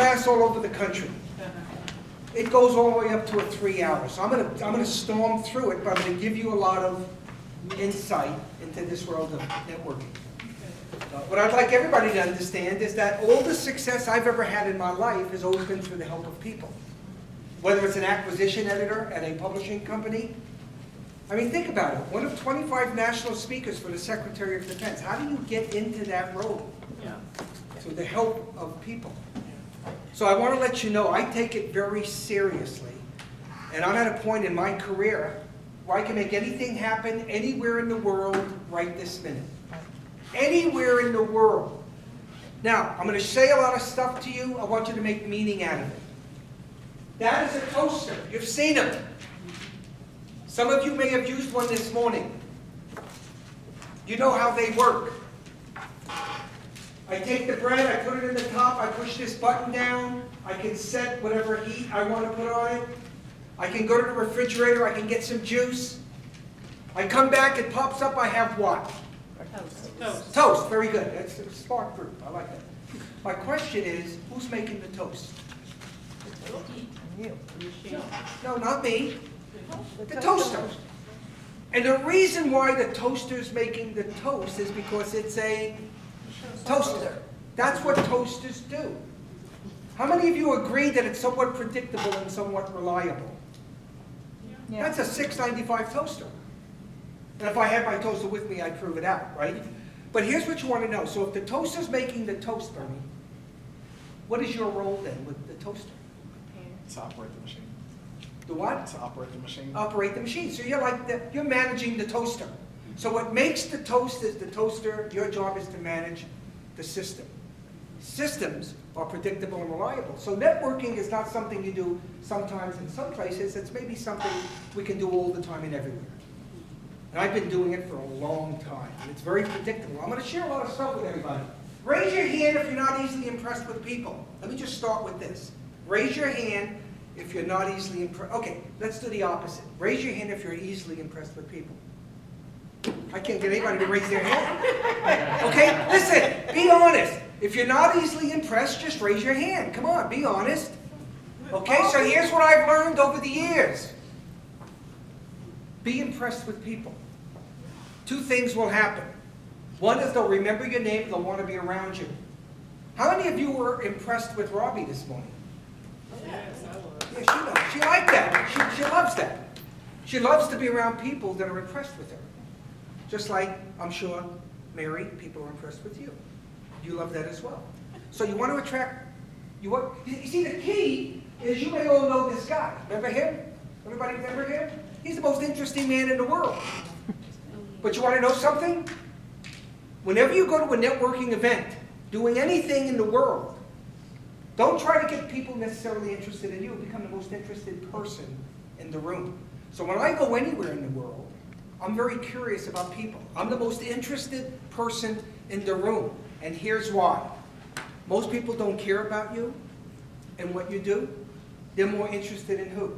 class all over the country. It goes all the way up to 3 hours. So I'm gonna storm through it, but I'm gonna give you a lot of insight into this world of networking. What I'd like everybody to understand is that all the success I've ever had in my life has always been through the help of people. Whether it's an acquisition editor at a publishing company. I mean, think about it. One of 25 national speakers for the Secretary of Defense. How do you get into that role? Yeah. Through the help of people. So I want to let you know, I take it very seriously. And I'm at a point in my career where I can make anything happen anywhere in the world right this minute. Anywhere in the world. Now, I'm going to say a lot of stuff to you. I want you to make meaning out of it. That is a toaster. You've seen them. Some of you may have used one this morning. You know how they work. I take the bread, I put it in the top, I push this button down, I can set whatever heat I want to put on it. I can go to the refrigerator, I can get some juice. I come back, it pops up, I have what? Toast. Toast, very good. That's a smart group, I like that. My question is, who's making the toast? You. No, not me. The toaster. And the reason why the toaster's making the toast is because it's a toaster. That's what toasters do. How many of you agree that it's somewhat predictable and somewhat reliable? Yeah. That's a $6.95 toaster. And if I had my toaster with me, I'd prove it out, right? But here's what you want to know. So if the toaster's making the toast, Bernie, what is your role then with the toaster? To operate the machine. The what? To operate the machine. Operate the machine. So you're like you're managing the toaster. So what makes the toast is the toaster. Your job is to manage the system. Systems are predictable and reliable. So networking is not something you do sometimes in some places. It's maybe something we can do all the time and everywhere. And I've been doing it for a long time. And it's very predictable. I'm going to share a lot of stuff with everybody. Raise your hand if you're not easily impressed with people. Let me just start with this. Raise your hand if you're not easily impressed. Okay, let's do the opposite. Raise your hand if you're easily impressed with people. I can't get anybody to raise their hand. Okay, listen, be honest. If you're not easily impressed, just raise your hand. Come on, be honest. Okay, so here's what I've learned over the years. Be impressed with people. Two things will happen. One is they'll remember your name, they'll want to be around you. How many of you were impressed with Robbie this morning? Yes, I was. Yeah, she does. She liked that. She loves that. She loves to be around people that are impressed with her. Just like, I'm sure, Mary, people are impressed with you. You love that as well. So you want to attract, you see, the key is you may all know this guy. Remember him? Everybody remember him? He's the most interesting man in the world. But you want to know something? Whenever you go to a networking event, doing anything in the world, don't try to get people necessarily interested in you. Become the most interested person in the room. So when I go anywhere in the world, I'm very curious about people. I'm the most interested person in the room. And here's why. Most people don't care about you and what you do. They're more interested in who?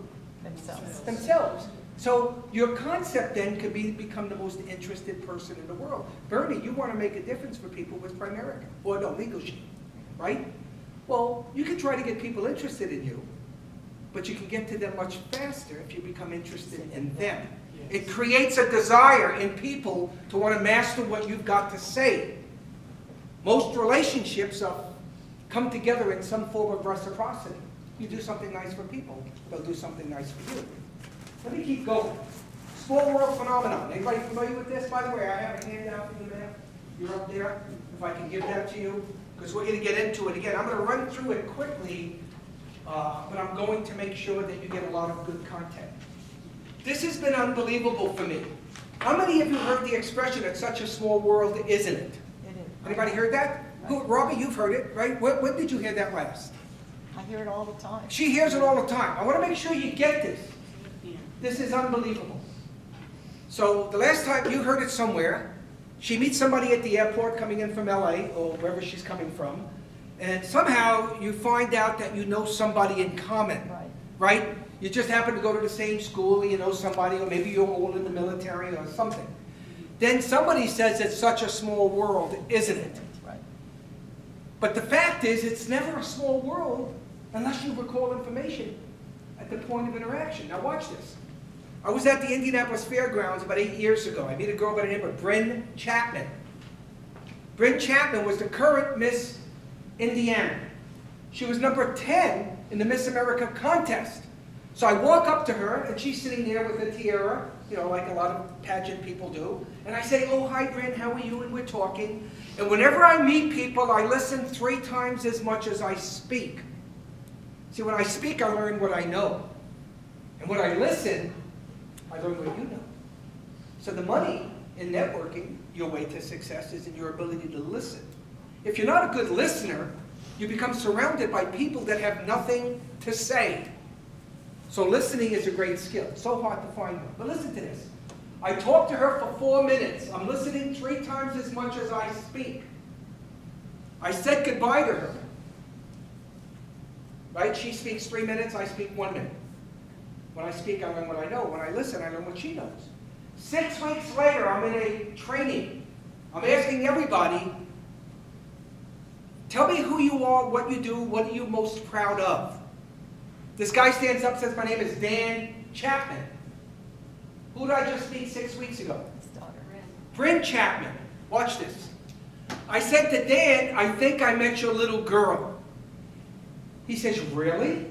Themselves. So your concept then could become the most interested person in the world. Bernie, you want to make a difference for people with Primerica. Or no, Legal Sheet, right? Well, you can try to get people interested in you, but you can get to them much faster if you become interested in them. It creates a desire in people to want to master what you've got to say. Most relationships come together in some form of reciprocity. You do something nice for people, they'll do something nice for you. Let me keep going. Small world phenomenon. Anybody familiar with this? By the way, I have a handout for you, ma'am. You're up there. If I can give that to you, because we're going to get into it again. I'm going to run through it quickly, but I'm going to make sure that you get a lot of good content. This has been unbelievable for me. How many of you heard the expression, "it's such a small world, isn't it?" Anybody heard that? Who, Robbie, you've heard it, right? When did you hear that last? I hear it all the time. She hears it all the time. I want to make sure you get this. This is unbelievable. So the last time you heard it somewhere, she meets somebody at the airport coming in from LA or wherever she's coming from, and somehow you find out that you know somebody in common, right? You just happen to go to the same school, you know somebody, or maybe you're all in the military or something. Then somebody says it's such a small world, isn't it? Right. But the fact is, it's never a small world unless you recall information at the point of interaction. Now watch this. I was at the Indianapolis Fairgrounds about 8 years ago. I met a girl by the name of Bryn Chapman. Bryn Chapman was the current Miss Indiana. She was number 10 in the Miss America contest. So I walk up to her, and she's sitting there with a tiara, you know, like a lot of pageant people do. And I say, oh, hi, Bryn, how are you? And we're talking. And whenever I meet people, I listen 3 times as much as I speak. See, when I speak, I learn what I know. And when I listen, I learn what you know. So the money in networking, your way to success, is in your ability to listen. If you're not a good listener, you become surrounded by people that have nothing to say. So listening is a great skill. It's so hard to find one. But listen to this. I talked to her for 4 minutes. I'm listening 3 times as much as I speak. I said goodbye to her. Right? She speaks 3 minutes, I speak 1 minute. When I speak, I learn what I know. When I listen, I learn what she knows. 6 weeks later, I'm in a training. I'm asking everybody, tell me who you are, what you do, what are you most proud of? This guy stands up and says, my name is Dan Chapman. Who did I just meet 6 weeks ago? His daughter. Bryn Chapman. Watch this. I said to Dan, I think I met your little girl. He says, really?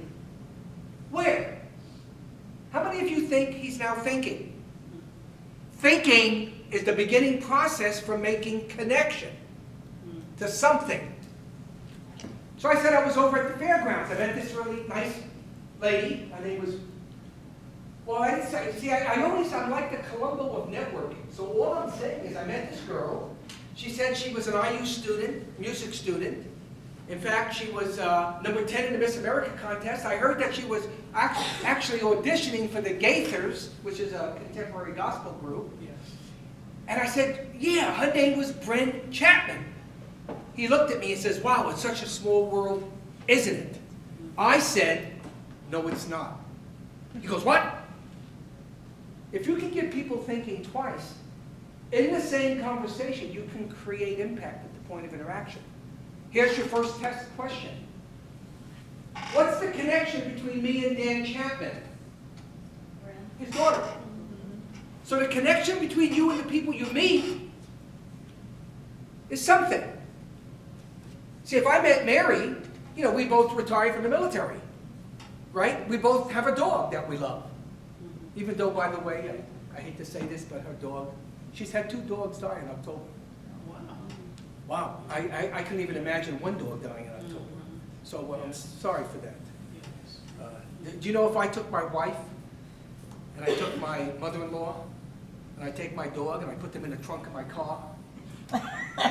Where? How many of you think he's now thinking? Thinking is the beginning process for making connection to something. So I said I was over at the fairgrounds. I met this really nice lady. Her name was, well, I didn't say, see, I always, I'm like the Columbo of networking. So all I'm saying is I met this girl. She said she was an IU student, music student. In fact, she was number 10 in the Miss America contest. I heard that she was actually auditioning for the Gaithers, which is a contemporary gospel group. Yes. And I said, yeah, her name was Bryn Chapman. He looked at me and says, wow, it's such a small world, isn't it? I said, no, it's not. He goes, what? If you can get people thinking twice, in the same conversation, you can create impact at the point of interaction. Here's your first test question. What's the connection between me and Dan Chapman? His daughter. So the connection between you and the people you meet is something. See, if I met Mary, you know, we both retired from the military, right? We both have a dog that we love. Even though, by the way, I hate to say this, but her dog, she's had 2 dogs die in October. Wow, I couldn't even imagine one dog dying in October. So I'm sorry for that. Do you know if I took my wife and I took my mother-in-law and I take my dog and I put them in the trunk of my car and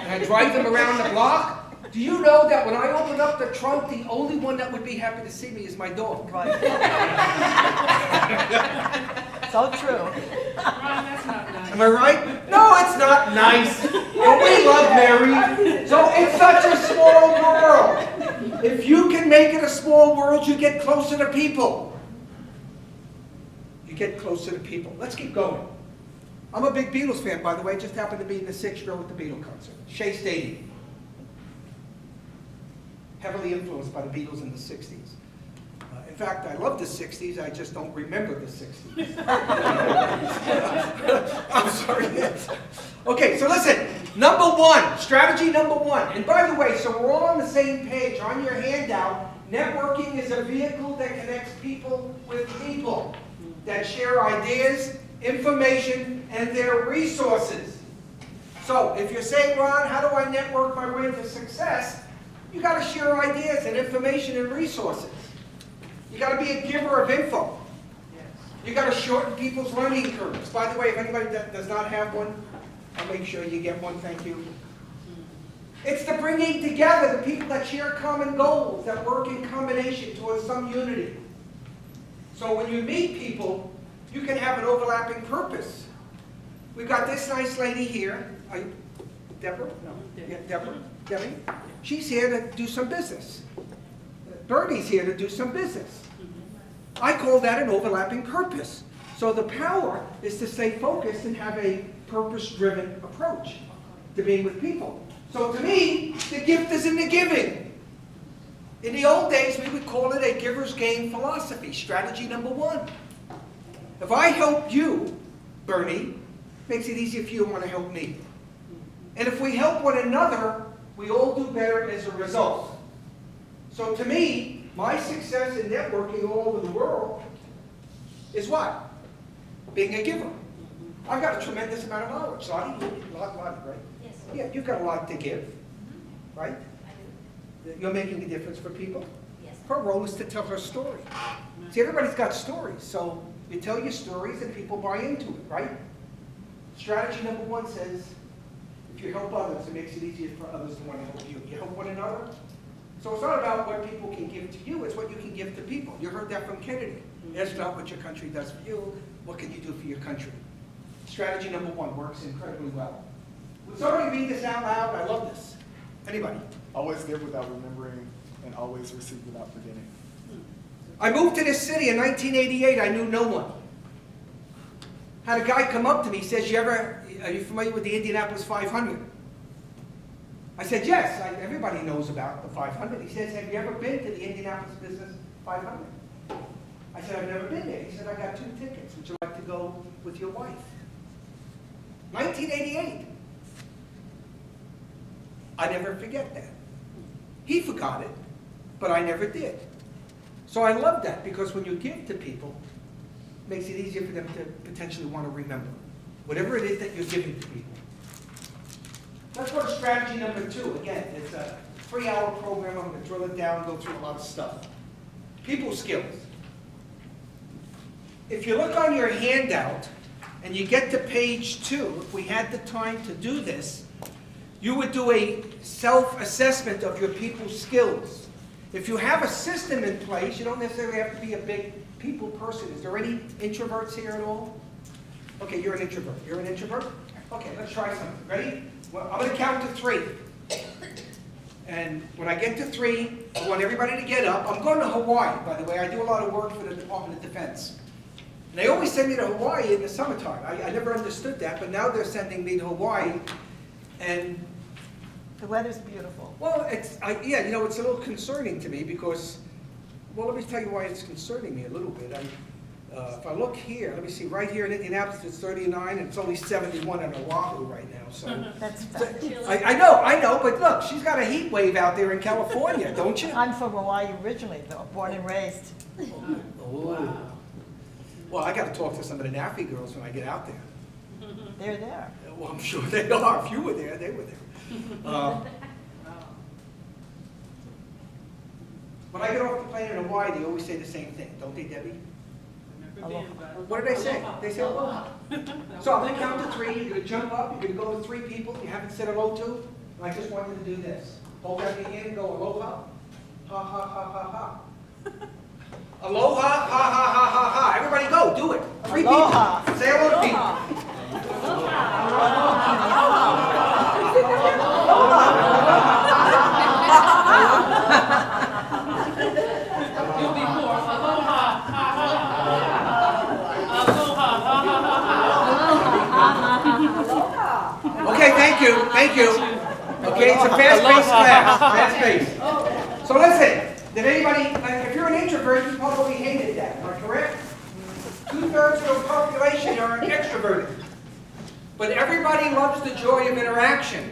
I drive them around the block, do you know that when I open up the trunk, the only one that would be happy to see me is my dog? Right. So true. Ron, that's not nice. Am I right? No, it's not nice. But we love Mary. So it's such a small world. If you can make it a small world, you get closer to people. You get closer to people. Let's keep going. I'm a big Beatles fan, by the way. Just happened to be in the 6th row at the Beatles concert. Shea Stadium. Heavily influenced by the Beatles in the 60s. In fact, I love the 60s, I just don't remember the 60s. I'm sorry. Okay, so listen. Number 1, strategy number 1. And by the way, so we're all on the same page. On your handout, networking is a vehicle that connects people with people that share ideas, information, and their resources. So if you're saying, Ron, how do I network my way to success? You got to share ideas and information and resources. You got to be a giver of info. You got to shorten people's learning curves. By the way, if anybody that does not have one, I'll make sure you get one. Thank you. It's the bringing together the people that share common goals, that work in combination towards some unity. So when you meet people, you can have an overlapping purpose. We've got this nice lady here. Deborah? No. Yeah, Deborah. Debbie? She's here to do some business. Bernie's here to do some business. I call that an overlapping purpose. So the power is to stay focused and have a purpose-driven approach to being with people. So to me, the gift is in the giving. In the old days, we would call it a giver's gain philosophy, strategy number 1. If I help you, Bernie, makes it easier for you to want to help me. And if we help one another, we all do better as a result. So to me, my success in networking all over the world is what? Being a giver. I've got a tremendous amount of knowledge. Lottie, right? Yes. Yeah, you've got a lot to give, right? I do. You're making a difference for people. Yes. Her role is to tell her story. See, everybody's got stories, so you tell your stories and people buy into it, right? Strategy number 1 says, if you help others, it makes it easier for others to want to help you. You help one another. So it's not about what people can give to you, it's what you can give to people. You heard that from Kennedy. It's not what your country does for you, what can you do for your country? Strategy number 1 works incredibly well. Would somebody read this out loud? I love this. Anybody? Always give without remembering and always receive without forgetting. I moved to this city in 1988. I knew no one. Had a guy come up to me, he says, are you familiar with the Indianapolis 500? I said, yes, everybody knows about the 500. He says, have you ever been to the Indianapolis Business 500? I said, I've never been there. He said, I got 2 tickets. Would you like to go with your wife? 1988. I never forget that. He forgot it, but I never did. So I love that, because when you give to people, it makes it easier for them to potentially want to remember whatever it is that you're giving to people. Let's go to strategy number 2. Again, it's a 3-hour program. I'm going to drill it down, go through a lot of stuff. People skills. If you look on your handout and you get to page 2, if we had the time to do this, you would do a self-assessment of your people's skills. If you have a system in place, you don't necessarily have to be a big people person. Is there any introverts here at all? Okay, you're an introvert. You're an introvert? Okay, let's try something. Ready? Well, I'm going to count to 3. And when I get to 3, I want everybody to get up. I'm going to Hawaii, by the way. I do a lot of work for the Department of Defense. And they always send me to Hawaii in the summertime. I never understood that, but now they're sending me to Hawaii. And The weather's beautiful. well, it's a little concerning to me because, well, let me tell you why it's concerning me a little bit. If I look here, let me see, right here in Indianapolis, it's 39, and it's only 71 in Oahu right now. So That's I know, but look, she's got a heat wave out there in California, don't you? I'm from Hawaii originally, though, born and raised. Oh. Well, I got to talk to some of the Nafe girls when I get out there. They're there. Well, I'm sure they are. If you were there, they were there. When I get off the plane in Hawaii, they always say the same thing, don't they, Debbie? What did they say? They say aloha. So I'm going to count to 3. You're going to jump up. You're going to go to 3 people you haven't said hello to. And I just want you to do this. Hold out your hand and go aloha. Ha, ha, ha, ha, ha. Aloha, ha, ha, ha, ha, ha. Everybody go. Do it. 3 Aloha. people. Say hello to people. You'll be more. Aloha, ha, ha, ha. Aloha, ha, ha, Okay, thank you. Thank you. Okay, it's a fast-paced class. Fast-paced. So listen, did anybody, if you're an introvert, you probably hated that. Am I correct? 2/3 of the population are extroverted. But everybody loves the joy of interaction.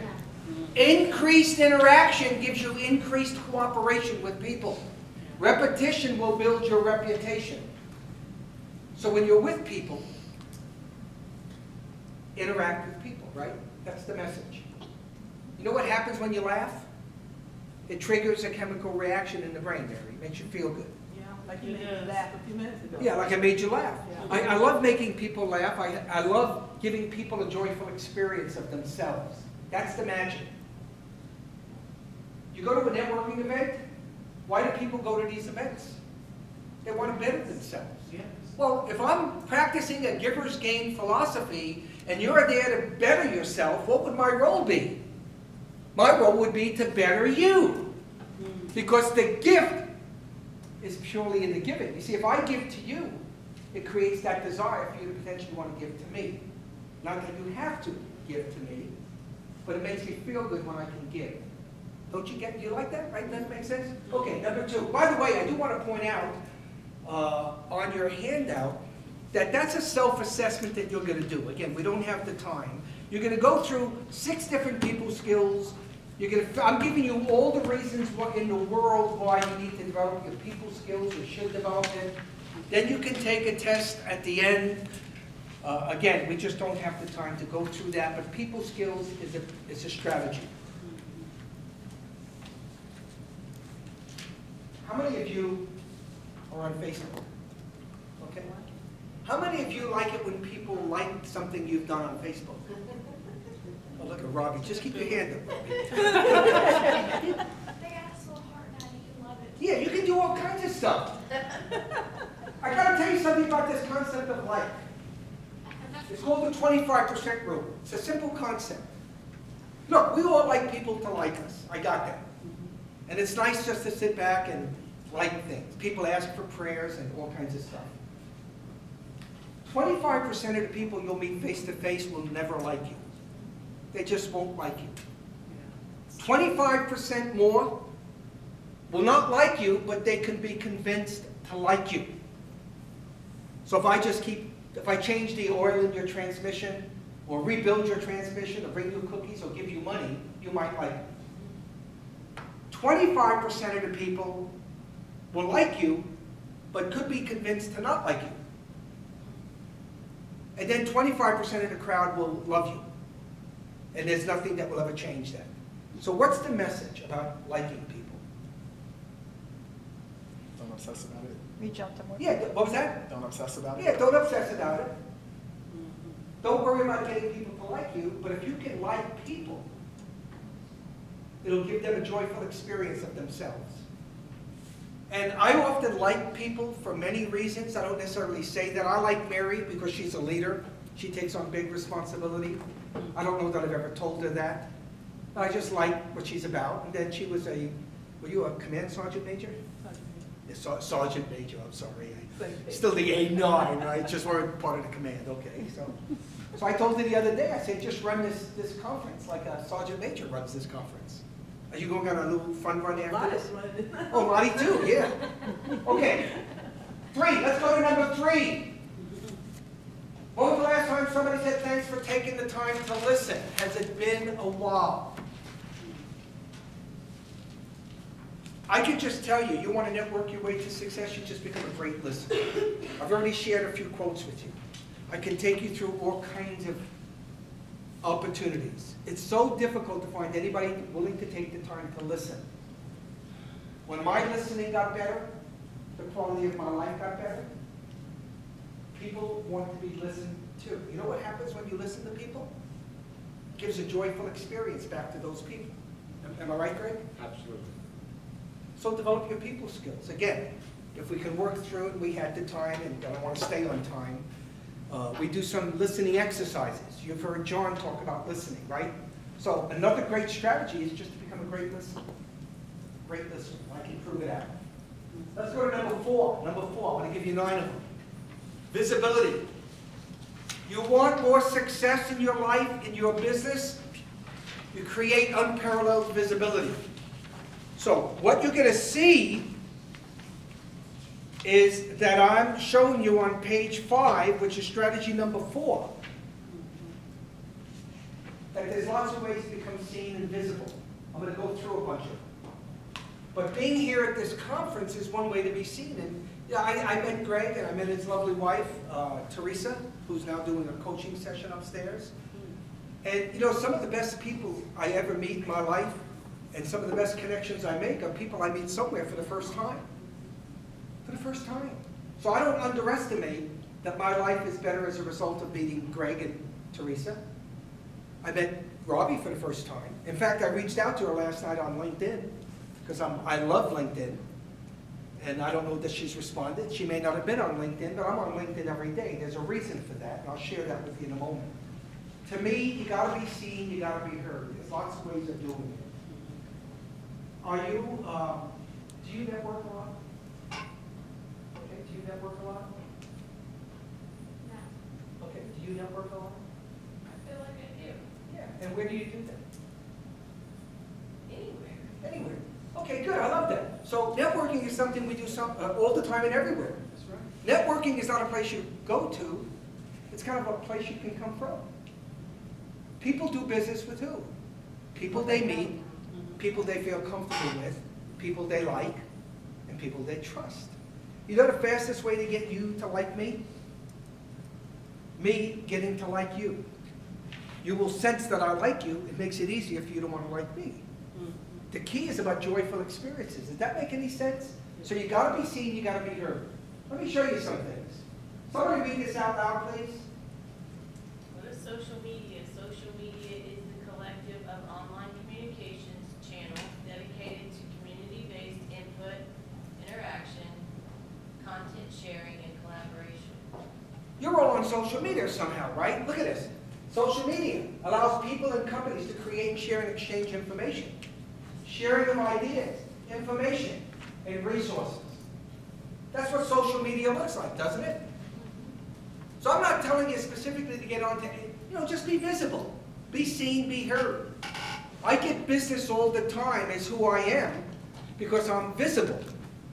Increased interaction gives you increased cooperation with people. Repetition will build your reputation. So when you're with people, interact with people, right? That's the message. You know what happens when you laugh? It triggers a chemical reaction in the brain, Mary. It makes you feel good. Like you made me laugh a few minutes ago. Yeah, like I made you laugh. Yeah. I love making people laugh. I love giving people a joyful experience of themselves. That's the magic. You go to a networking event, why do people go to these events? They want to better themselves. Yes. Well, if I'm practicing a giver's gain philosophy and you're there to better yourself, what would my role be? My role would be to better you. Because the gift is purely in the giving. You see, if I give to you, it creates that desire for you to potentially want to give to me. Not that you have to give to me, but it makes me feel good when I can give. Don't you you like that, right? Does that make sense? Okay, number 2. By the way, I do want to point out on your handout that that's a self-assessment that you're going to do. Again, we don't have the time. You're going to go through 6 different people skills. I'm giving you all the reasons in the world why you need to develop your people skills or should develop it. Then you can take a test at the end. Again, we just don't have the time to go through that, but people skills is a strategy. How many of you are on Facebook? Okay. How many of you like it when people like something you've done on Facebook? Oh, look at Robbie. Just keep your hand up, Robbie. They ask so hard now, you can love it. Yeah, you can do all kinds of stuff. I gotta tell you something about this concept of like. It's called the 25% rule. It's a simple concept. Look, we all like people to like us. I got that. And it's nice just to sit back and like things. People ask for prayers and all kinds of stuff. 25% of the people you'll meet face to face will never like you. They just won't like you. 25% more will not like you, but they can be convinced to like you. So if I change the oil in your transmission, or rebuild your transmission, or bring you cookies, or give you money, you might like it. 25% of the people will like you, but could be convinced to not like you. And then 25% of the crowd will love you. And there's nothing that will ever change that. So what's the message about liking people? Don't obsess about it. Reach out to more Yeah, people. what was that? Don't obsess about it. Yeah, don't obsess about it. Don't worry about getting people to like you, but if you can like people, it'll give them a joyful experience of themselves. And I often like people for many reasons. I don't necessarily say that. I like Mary because she's a leader. She takes on big responsibility. I don't know that I've ever told her that. I just like what she's about. And then she was were you a command sergeant major? Yeah, sergeant major, I'm sorry. Still the A9, right? Just weren't part of the command, okay. So I told her the other day, I said, just run this conference like a sergeant major runs this conference. Are you going on a little fun run after this? Oh, Lottie too, yeah. Okay. 3, let's go to number 3. When was the last time somebody said thanks for taking the time to listen? Has it been a while? I can just tell you, you want to network your way to success, you just become a great listener. I've already shared a few quotes with you. I can take you through all kinds of opportunities. It's so difficult to find anybody willing to take the time to listen. When my listening got better, the quality of my life got better. People want to be listened to. You know what happens when you listen to people? It gives a joyful experience back to those people. Am I right, Greg? Absolutely. So develop your people skills. Again, if we can work through it, we had the time, and I want to stay on time. We do some listening exercises. You've heard John talk about listening, right? So another great strategy is just to become a great listener. Great listener. I can prove it out. Let's go to number 4. Number 4, I'm going to give you 9 of them. Visibility. You want more success in your life, in your business? You create unparalleled visibility. So what you're going to see is that I'm showing you on page 5, which is strategy number 4, that there's lots of ways to become seen and visible. I'm going to go through a bunch of them. But being here at this conference is one way to be seen. And yeah, I met Greg, and I met his lovely wife, Teresa, who's now doing a coaching session upstairs. And you know, some of the best people I ever meet in my life, and some of the best connections I make are people I meet somewhere for the first time. For the first time. So I don't underestimate that my life is better as a result of meeting Greg and Teresa. I met Robbie for the first time. In fact, I reached out to her last night on LinkedIn, because I love LinkedIn. And I don't know that she's responded. She may not have been on LinkedIn, but I'm on LinkedIn every day. There's a reason for that, and I'll share that with you in a moment. To me, you gotta be seen, you gotta be heard. There's lots of ways of doing it. Are you, do you network a lot? Okay, do you network a lot? No, Okay, do you network a lot? I feel like I do. Yeah. And where do you do that? Anywhere. So networking is something we do all the time and everywhere. That's right. Networking is not a place you go to, it's kind of a place you can come from. People do business with who? People they meet, people they feel comfortable with, people they like, and people they trust. You know the fastest way to get you to like me? Me getting to like you. You will sense that I like you, it makes it easier for you to want to like me. The key is about joyful experiences. Does that make any sense? So you gotta be seen, you gotta be heard. Let me show you some things. Somebody read this out loud, please. What is social media? Social media is the collective of online communications channels dedicated to community-based input, interaction, content sharing, and collaboration. You're all on social media somehow, right? Look at this. Social media allows people and companies to create, share, and exchange information. Sharing of ideas, information, and resources. That's what social media looks like, doesn't it? So I'm not telling you specifically to get on to, just be visible. Be seen, be heard. I get business all the time as who I am because I'm visible.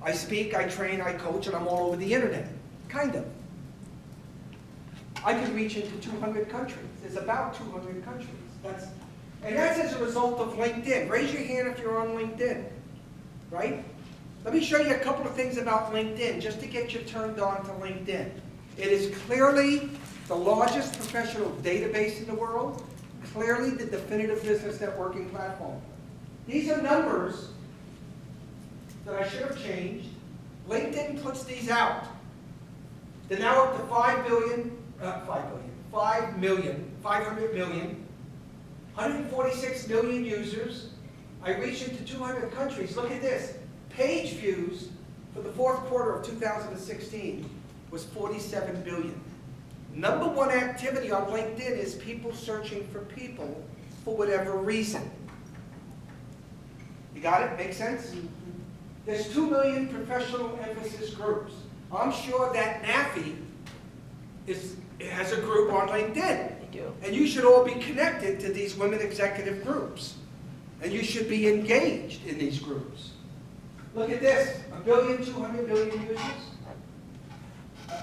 I speak, I train, I coach, and I'm all over the internet. Kind of. I can reach into 200 countries. There's about 200 countries. And that's as a result of LinkedIn. Raise your hand if you're on LinkedIn, right? Let me show you a couple of things about LinkedIn just to get you turned on to LinkedIn. It is clearly the largest professional database in the world, clearly the definitive business networking platform. These are numbers that I should have changed. LinkedIn puts these out. They're now up to 500 million, 146 million users. I reach into 200 countries. Look at this. Page views for the fourth quarter of 2016 was 47 billion. Number one activity on LinkedIn is people searching for people for whatever reason. You got it? Make sense? There's 2 million professional emphasis groups. I'm sure that Nafe has a group on LinkedIn. They do. And you should all be connected to these women executive groups. And you should be engaged in these groups. Look at this, 1.2 billion users.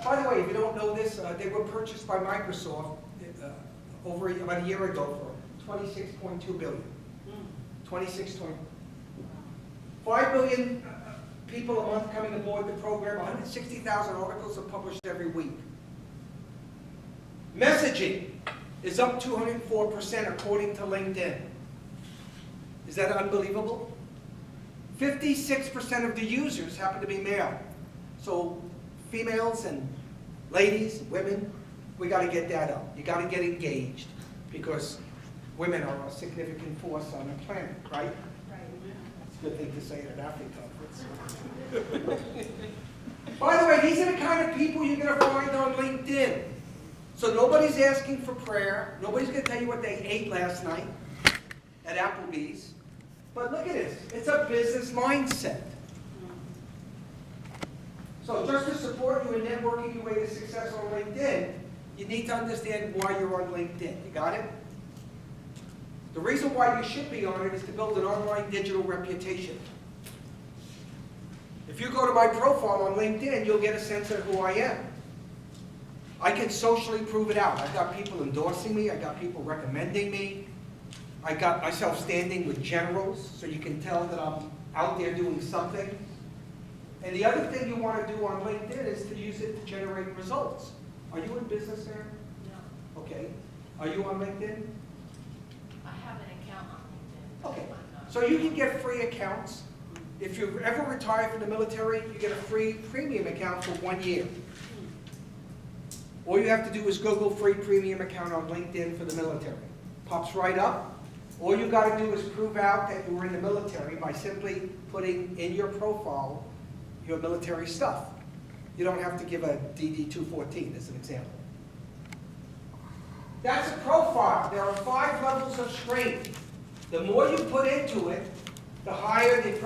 By the way, if you don't know this, they were purchased by Microsoft about a year ago for $26.2 billion. 5 million people a month coming aboard the program, 160,000 articles are published every week. Messaging is up 204% according to LinkedIn. Is that unbelievable? 56% of the users happen to be male. So females and ladies, women, we got to get that up. You got to get engaged because women are a significant force on the planet, right? It's a good thing to say at an Nafe conference. By the way, these are the kind of people you're going to find on LinkedIn. So nobody's asking for prayer. Nobody's going to tell you what they ate last night at Applebee's. But look at this. It's a business mindset. So just to support you in networking your way to success on LinkedIn, you need to understand why you're on LinkedIn. You got it? The reason why you should be on it is to build an online digital reputation. If you go to my profile on LinkedIn, you'll get a sense of who I am. I can socially prove it out. I've got people endorsing me. I've got people recommending me. I got myself standing with generals, so you can tell that I'm out there doing something. And the other thing you want to do on LinkedIn is to use it to generate results. Are you in business there? No, Okay. Are you on LinkedIn? I have an account on LinkedIn. Okay. I'm not. So you can get free accounts. If you ever retire from the military, you get a free premium account for 1 year. All you have to do is Google free premium account on LinkedIn for the military. Pops right up. All you got to do is prove out that you were in the military by simply putting in your profile your military stuff. You don't have to give a DD-214 as an example. That's a profile. There are 5 levels of strength. The more you put into it, the higher the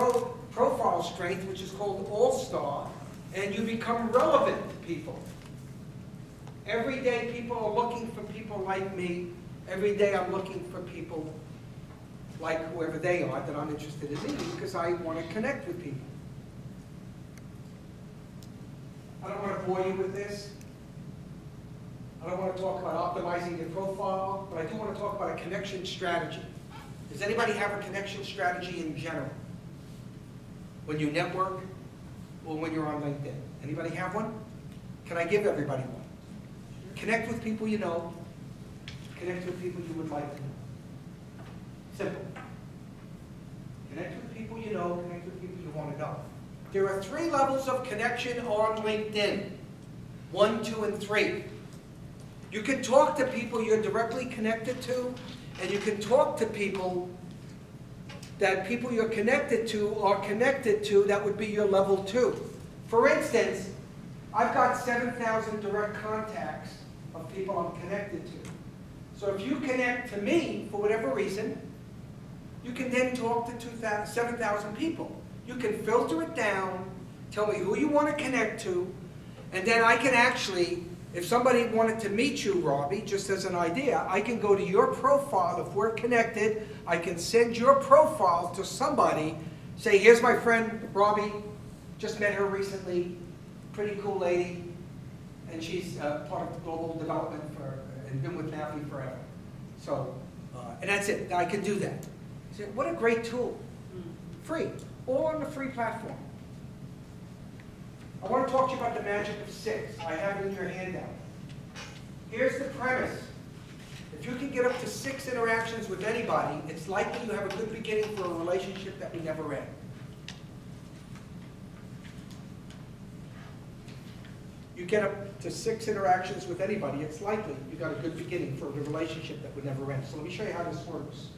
profile strength, which is called All-Star, and you become relevant to people. Every day people are looking for people like me. Every day I'm looking for people like whoever they are that I'm interested in meeting because I want to connect with people. I don't want to bore you with this. I don't want to talk about optimizing your profile, but I do want to talk about a connection strategy. Does anybody have a connection strategy in general? When you network or when you're on LinkedIn? Anybody have one? Can I give everybody one? Connect with people you know. Connect with people you would like to know. Simple. Connect with people you know. Connect with people you want to know. There are 3 levels of connection on LinkedIn. 1, 2, and 3. You can talk to people you're directly connected to, and you can talk to people that people you're connected to are connected to. That would be your level 2. For instance, I've got 7,000 direct contacts of people I'm connected to. So if you connect to me for whatever reason, you can then talk to 7,000 people. You can filter it down, tell me who you want to connect to, and then I can actually, if somebody wanted to meet you, Robbie, just as an idea, I can go to your profile. If we're connected, I can send your profile to somebody, say, here's my friend Robbie, just met her recently, pretty cool lady, and she's part of global development and been with Nafe forever. So, and that's it, I can do that. You say, what a great tool. Free, all on the free platform. I want to talk to you about the magic of 6. I have it in your handout. Here's the premise. If you can get up to 6 interactions with anybody, it's likely you have a good beginning for a relationship that will never end. You get up to 6 interactions with anybody, it's likely you got a good beginning for a relationship that would never end. So let me show you how this works.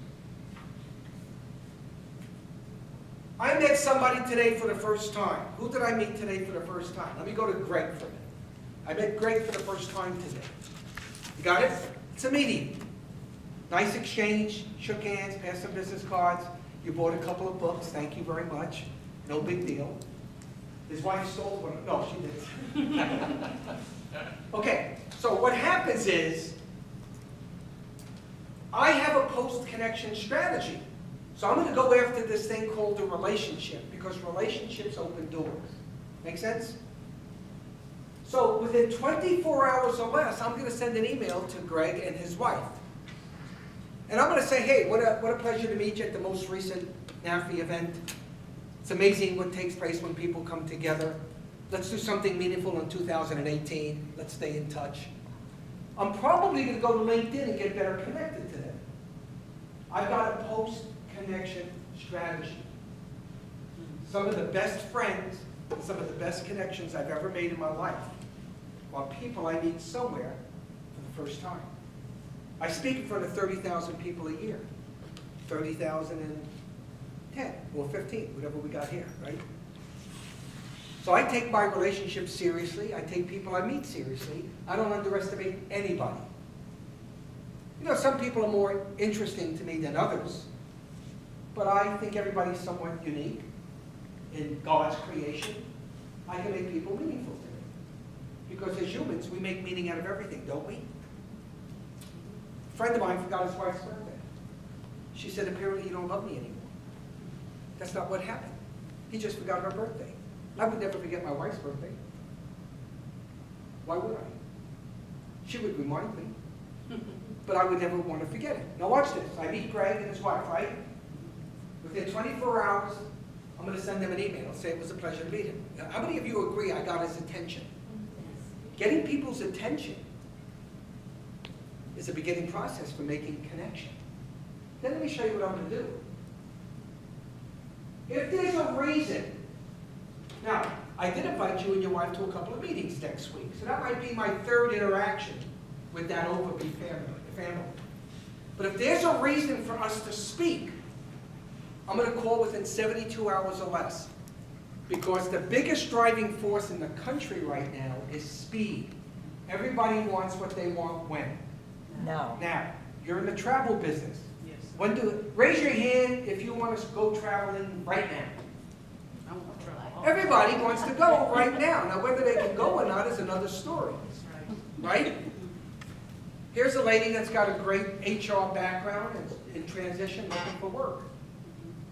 I met somebody today for the first time. Who did I meet today for the first time? Let me go to Greg for a minute. I met Greg for the first time today. You got it? It's a meeting. Nice exchange, shook hands, passed some business cards. You bought a couple of books, thank you very much. No big deal. His wife stole one. No, she didn't. Okay, so what happens is, I have a post-connection strategy. So I'm going to go after this thing called a relationship, because relationships open doors. Make sense? So within 24 hours or less, I'm going to send an email to Greg and his wife. And I'm going to say, hey, what a pleasure to meet you at the most recent Nafe event. It's amazing what takes place when people come together. Let's do something meaningful in 2018. Let's stay in touch. I'm probably going to go to LinkedIn and get better connected to them. I've got a post-connection strategy. Some of the best friends and some of the best connections I've ever made in my life are people I meet somewhere for the first time. I speak in front of 30,000 people a year. 30,000 and 10 or 15, whatever we got here, right? So I take my relationships seriously. I take people I meet seriously. I don't underestimate anybody. You know, some people are more interesting to me than others, but I think everybody's somewhat unique in God's creation. I can make people meaningful to me. Because as humans, we make meaning out of everything, don't we? A friend of mine forgot his wife's birthday. She said, apparently you don't love me anymore. That's not what happened. He just forgot her birthday. I would never forget my wife's birthday. Why would I? She would remind me. But I would never want to forget it. Now watch this. I meet Greg and his wife, right? Within 24 hours, I'm going to send them an email. Say it was a pleasure to meet him. Now, how many of you agree I got his attention? Getting people's attention is a beginning process for making connection. Then let me show you what I'm going to do. If there's a reason, now, I did invite you and your wife to a couple of meetings next week, so that might be my 3rd interaction with that Overby family. But if there's a reason for us to speak, I'm going to call within 72 hours or less. Because the biggest driving force in the country right now is speed. Everybody wants what they want when. No. Now, you're in the travel business. Yes. Raise your hand if you want to go traveling right now. I want to travel. Everybody wants to go right now. Now, whether they can go or not is another story, right? Here's a lady that's got a great HR background and in transition looking for work.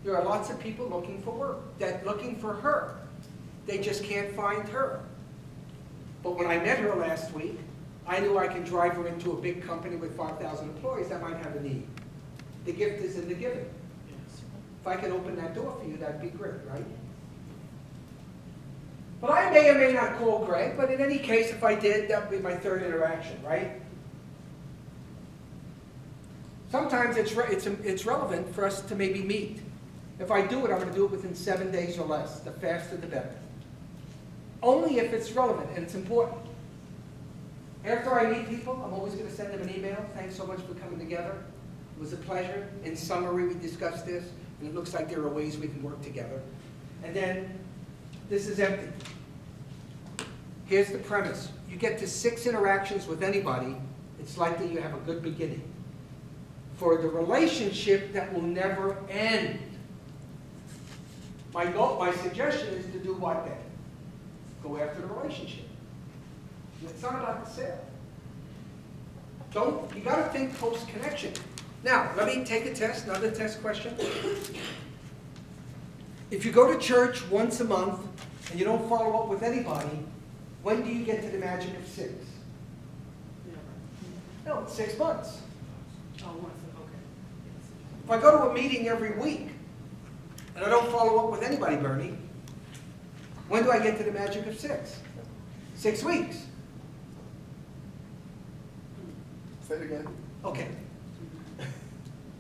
There are lots of people looking for work, looking for her. They just can't find her. But when I met her last week, I knew I could drive her into a big company with 5,000 employees that might have a need. The gift is in the giving. Yes. If I could open that door for you, that'd be great, right? But I may or may not call Greg, but in any case, if I did, that would be my third interaction, right? Sometimes it's relevant for us to maybe meet. If I do it, I'm going to do it within 7 days or less. The faster, the better. Only if it's relevant and it's important. After I meet people, I'm always going to send them an email. Thanks so much for coming together. It was a pleasure. In summary, we discussed this, and it looks like there are ways we can work together. And then, this is empty. Here's the premise. You get to 6 interactions with anybody, it's likely you have a good beginning. For the relationship that will never end. My suggestion is to do what then? Go after the relationship. It's not about the sale. You got to think post-connection. Now, let me take a test, another test question. If you go to church once a month and you don't follow up with anybody, when do you get to the magic of 6? Never. No, it's 6 months. Oh, once, okay. Yes. If I go to a meeting every week and I don't follow up with anybody, Bernie, when do I get to the magic of 6? 6 weeks. Say it again. Okay.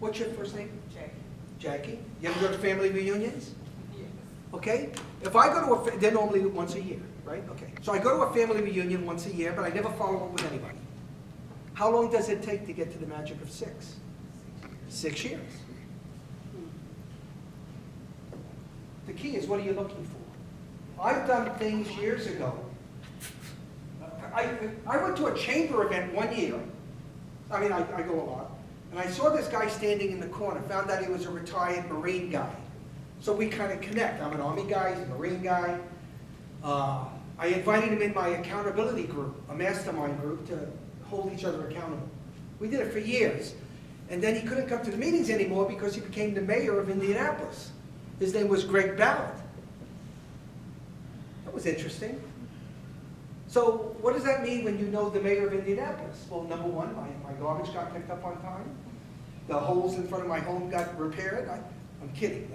What's your first name? Jackie. Jackie? You ever go to family reunions? Yes. Okay? If I go to they're normally once a year, right? Okay. So I go to a family reunion once a year, but I never follow up with anybody. How long does it take to get to the magic of 6? 6 years. The key is, what are you looking for? I've done things years ago. I went to a chamber event one year. I mean, I go a lot. And I saw this guy standing in the corner, found out he was a retired Marine guy. So we kind of connect. I'm an Army guy, he's a Marine guy. I invited him in my accountability group, a mastermind group, to hold each other accountable. We did it for years. And then he couldn't come to the meetings anymore because he became the mayor of Indianapolis. His name was Greg Ballard. That was interesting. So what does that mean when you know the mayor of Indianapolis? Well, number one, my garbage got picked up on time. The holes in front of my home got repaired. I'm kidding.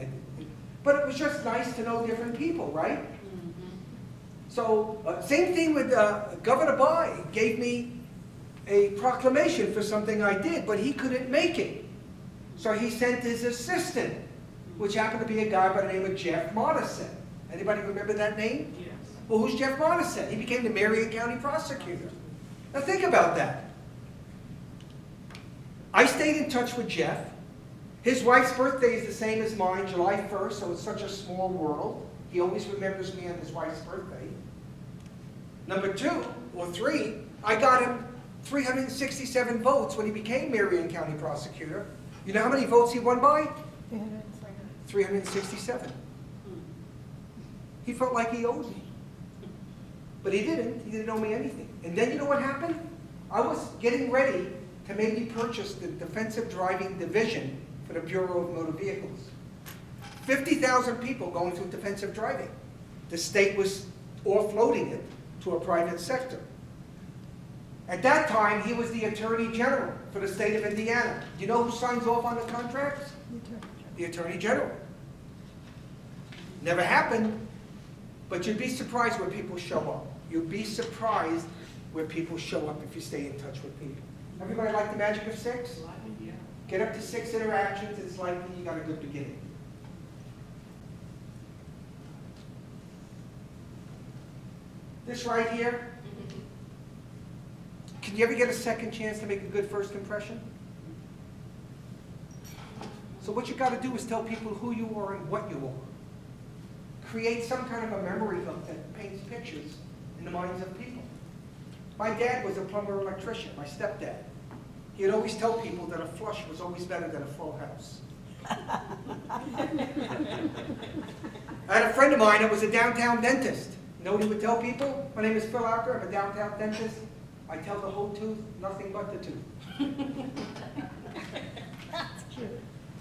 But it was just nice to know different people, right? So same thing with Governor Bai gave me a proclamation for something I did, but he couldn't make it. So he sent his assistant, which happened to be a guy by the name of Jeff Modison. Anybody remember that name? Yes. Well, who's Jeff Modison? He became the Marion County prosecutor. Now think about that. I stayed in touch with Jeff. His wife's birthday is the same as mine, July 1st, so it's such a small world. He always remembers me on his wife's birthday. Number 2 or 3, I got him 367 votes when he became Marion County prosecutor. You know how many votes he won by? 367. He felt like he owed me. But he didn't. He didn't owe me anything. And then you know what happened? I was getting ready to maybe purchase the defensive driving division for the Bureau of Motor Vehicles. 50,000 people going through defensive driving. The state was offloading it to a private sector. At that time, he was the Attorney General for the state of Indiana. Do you know who signs off on the contracts? The Attorney General. Never happened, but you'd be surprised where people show up. You'd be surprised where people show up if you stay in touch with people. Everybody like the magic of 6? Yeah. Get up to 6 interactions, it's likely you got a good beginning. This right here, can you ever get a second chance to make a good first impression? So what you got to do is tell people who you are and what you are. Create some kind of a memory book that paints pictures in the minds of people. My dad was a plumber electrician, my stepdad. He'd always tell people that a flush was always better than a full house. I had a friend of mine that was a downtown dentist. You know what he would tell people? My name is Phil Alker, I'm a downtown dentist. I tell the whole tooth, nothing but the tooth.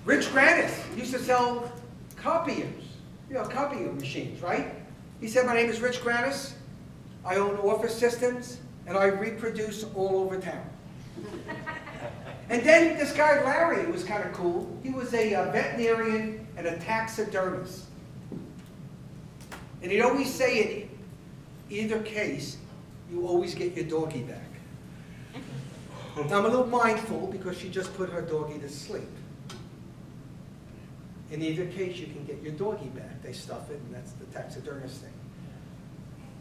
Rich Granis used to sell copiers, copier machines, right? He said, my name is Rich Granis. I own office systems, and I reproduce all over town. And then this guy Larry was kind of cool. He was a veterinarian and a taxidermist. And he'd always say in either case, you always get your doggy back. Now I'm a little mindful because she just put her doggy to sleep. In either case, you can get your doggy back. They stuff it, and that's the taxidermist thing.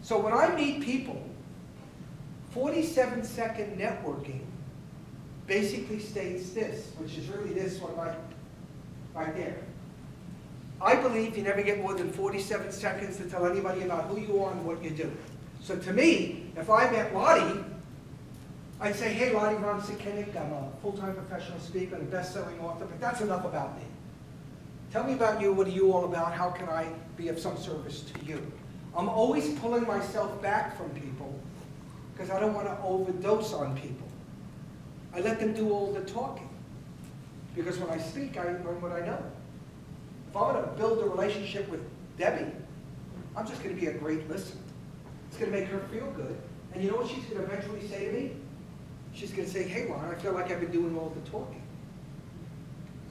So when I meet people, 47-second networking basically states this, which is really this one right there. I believe you never get more than 47 seconds to tell anybody about who you are and what you do. So to me, if I met Lottie, I'd say, hey Lottie, Ron Sukenick, I'm a full-time professional speaker and a best-selling author, but that's enough about me. Tell me about you, what are you all about, how can I be of some service to you? I'm always pulling myself back from people because I don't want to overdose on people. I let them do all the talking because when I speak, I learn what I know. If I'm going to build a relationship with Debbie, I'm just going to be a great listener. It's going to make her feel good. And you know what she's going to eventually say to me? She's going to say, hey, Ron, I feel like I've been doing all the talking.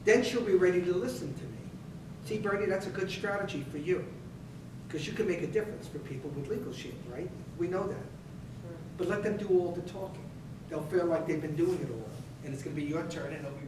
Then she'll be ready to listen to me. See, Bernie, that's a good strategy for you. Because you can make a difference for people with Legal Shield, right? We know that. But let them do all the talking. They'll feel like they've been doing it all. And it's going to be your turn, and they'll be